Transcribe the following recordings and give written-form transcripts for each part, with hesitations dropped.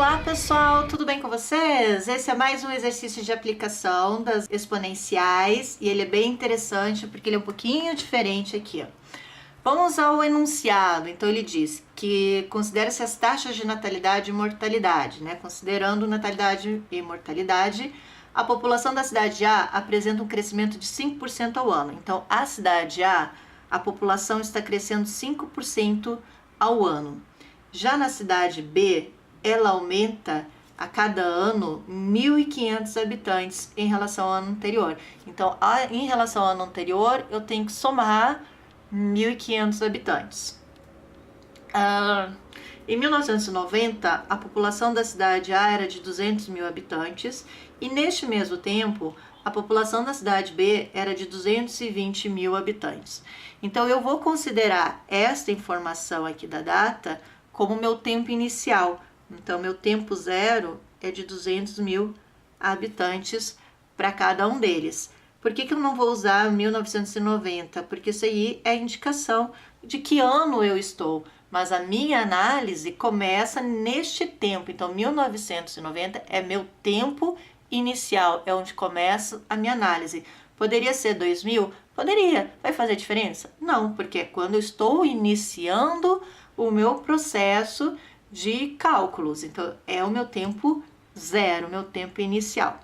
Olá pessoal, tudo bem com vocês? Esse é mais um exercício de aplicação das exponenciais e ele é bem interessante porque ele é um pouquinho diferente aqui. Vamos ao enunciado. Então ele diz que considera-se as taxas de natalidade e mortalidade, né? Considerando natalidade e mortalidade, a população da cidade A apresenta um crescimento de 5% ao ano. Então a cidade a população está crescendo 5% ao ano. Já na cidade B, ela aumenta a cada ano 1.500 habitantes em relação ao ano anterior. Então, em relação ao ano anterior, eu tenho que somar 1.500 habitantes. Em 1990, a população da cidade A era de 200 mil habitantes e, neste mesmo tempo, a população da cidade B era de 220 mil habitantes. Então, eu vou considerar esta informação aqui da data como meu tempo inicial. Então, meu tempo zero é de 200 mil habitantes para cada um deles. Por que eu não vou usar 1990? Porque isso aí é indicação de que ano eu estou. Mas a minha análise começa neste tempo. Então, 1990 é meu tempo inicial, é onde começa a minha análise. Poderia ser 2000? Poderia. Vai fazer diferença? Não, porque é quando eu estou iniciando o meu processo de cálculos. Então, é o meu tempo zero, o meu tempo inicial.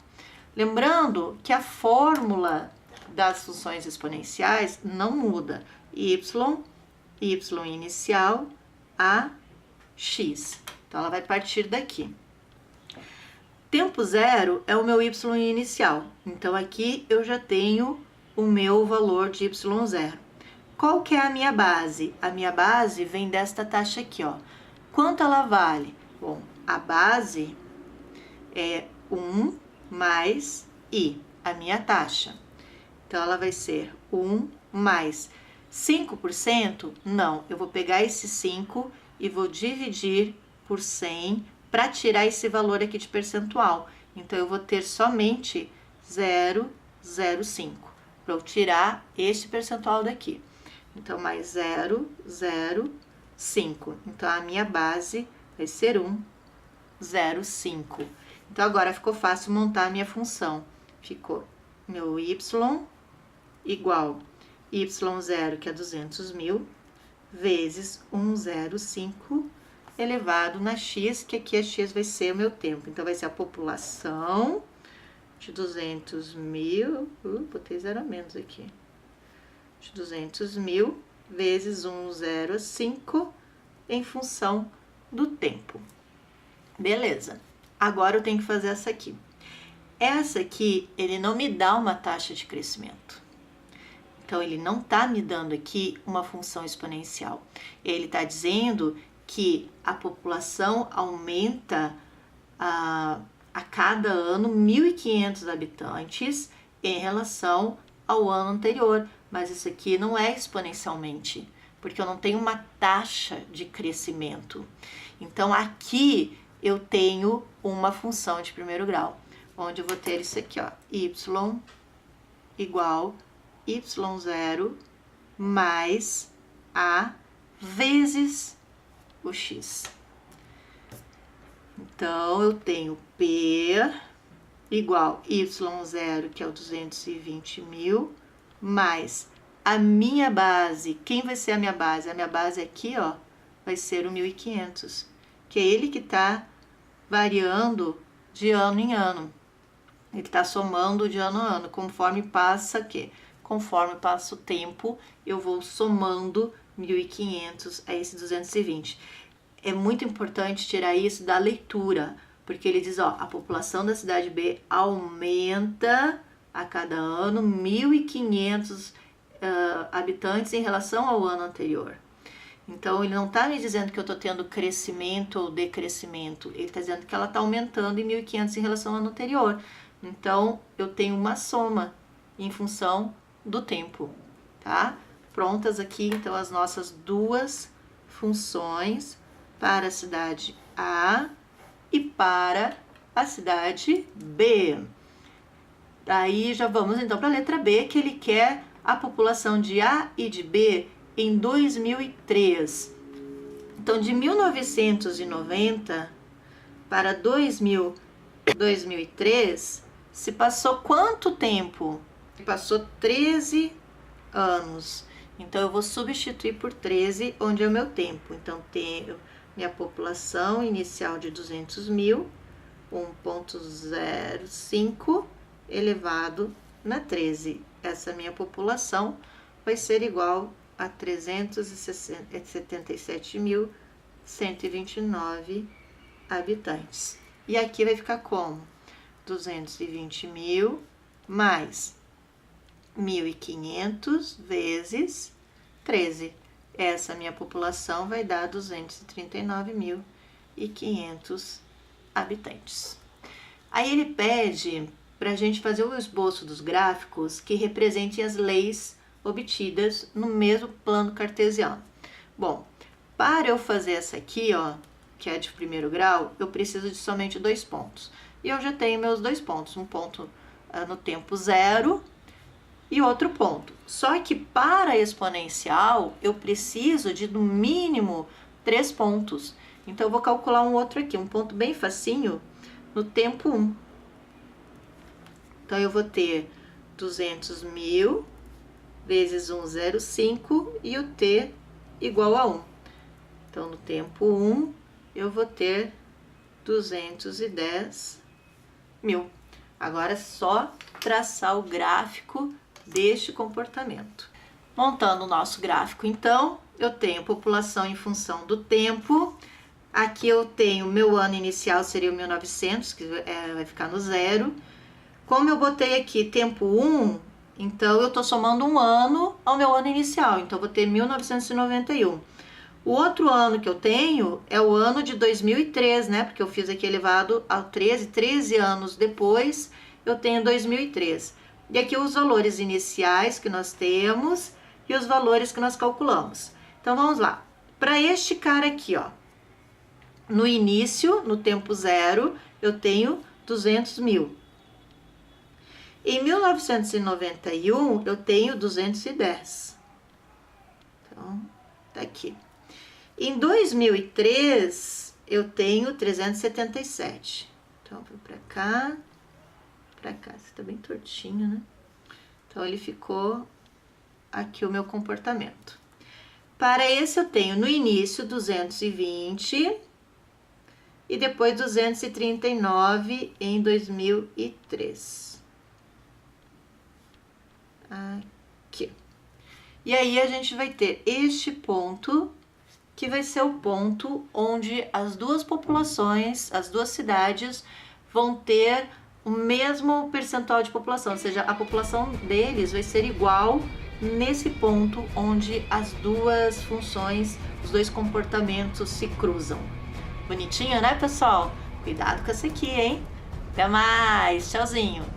Lembrando que a fórmula das funções exponenciais não muda. Y inicial a x. Então, ela vai partir daqui. Tempo zero é o meu y inicial. Então, aqui eu já tenho o meu valor de y0. Qual que é a minha base? A minha base vem desta taxa aqui, ó. Quanto ela vale? Bom, a base é 1 mais i, a minha taxa. Então, ela vai ser 1 mais 5%? Não, eu vou pegar esse 5 e vou dividir por 100 para tirar esse valor aqui de percentual. Então, eu vou ter somente 0,05 para eu tirar este percentual daqui. Então, mais 0,05. Então, a minha base vai ser 1,05. Então, agora ficou fácil montar a minha função. Ficou meu y igual y0, que é 200 mil, vezes 1,05 elevado na x, que aqui a x vai ser o meu tempo. Então, vai ser a população de 200 mil, botei 0 a menos aqui, de 200 mil vezes 1,05 em função do tempo. Beleza. Agora eu tenho que fazer essa aqui. Essa aqui, ele não me dá uma taxa de crescimento. Então, ele não está me dando aqui uma função exponencial. Ele está dizendo que a população aumenta a cada ano 1.500 habitantes em relação ao ano anterior. Mas isso aqui não é exponencialmente, porque eu não tenho uma taxa de crescimento. Então, aqui eu tenho uma função de primeiro grau, onde eu vou ter isso aqui, ó, y igual y0 mais a vezes o x. Então, eu tenho P igual y0, que é o 220 mil, mais a minha base. Quem vai ser a minha base? A minha base aqui, ó, vai ser o 1.500, que é ele que está variando de ano em ano. Ele está somando de ano a ano, conforme passa quê? Conforme passa o tempo, eu vou somando 1.500 a esse 220. É muito importante tirar isso da leitura, porque ele diz, ó, a população da cidade B aumenta a cada ano 1.500 habitantes em relação ao ano anterior. Então, ele não está me dizendo que eu estou tendo crescimento ou decrescimento, ele está dizendo que ela está aumentando em 1.500 em relação ao ano anterior. Então, eu tenho uma soma em função do tempo, tá? Prontas aqui, então, as nossas duas funções para a cidade A e para a cidade B. Daí, já vamos, então, para a letra B, que ele quer a população de A e de B em 2003. Então, de 1990 para 2003, se passou quanto tempo? Passou 13 anos. Então, eu vou substituir por 13, onde é o meu tempo. Então, tenho minha população inicial de 200 mil, 1,05 elevado na 13. Essa minha população vai ser igual a 377.129 habitantes. E aqui vai ficar como? 220 mil mais 1.500 vezes 13. Essa minha população vai dar 239.500 habitantes. Aí ele pede para a gente fazer o esboço dos gráficos que representem as leis obtidas no mesmo plano cartesiano. Bom, para eu fazer essa aqui, ó, que é de primeiro grau, eu preciso de somente 2 pontos. E eu já tenho meus 2 pontos, um ponto no tempo 0 e outro ponto. Só que para a exponencial, eu preciso de no mínimo 3 pontos. Então, eu vou calcular um outro aqui, um ponto bem facinho, no tempo 1. Então, eu vou ter 200 mil vezes 1,05 e o t igual a 1. Então, no tempo 1, eu vou ter 210 mil. Agora é só traçar o gráfico deste comportamento. Montando o nosso gráfico, então, eu tenho população em função do tempo. Aqui eu tenho meu ano inicial, seria o 1900, que vai ficar no 0. Como eu botei aqui tempo 1, então eu estou somando um ano ao meu ano inicial. Então, eu vou ter 1991. O outro ano que eu tenho é o ano de 2003, né? Porque eu fiz aqui elevado ao 13 anos depois, eu tenho 2003. E aqui os valores iniciais que nós temos e os valores que nós calculamos. Então, vamos lá. Para este cara aqui, ó, no início, no tempo 0, eu tenho 200 mil. Em 1991, eu tenho 210. Então, tá aqui. Em 2003, eu tenho 377. Então, vou pra cá. Você tá bem tortinho, né? Então, ele ficou aqui o meu comportamento. Para esse, eu tenho no início 220 e depois 239 em 2003. Aqui. E aí, a gente vai ter este ponto, que vai ser o ponto onde as duas populações, as duas cidades, vão ter o mesmo percentual de população, ou seja, a população deles vai ser igual nesse ponto onde as duas funções, os dois comportamentos se cruzam. Bonitinho, né, pessoal? Cuidado com essa aqui, hein? Até mais, tchauzinho!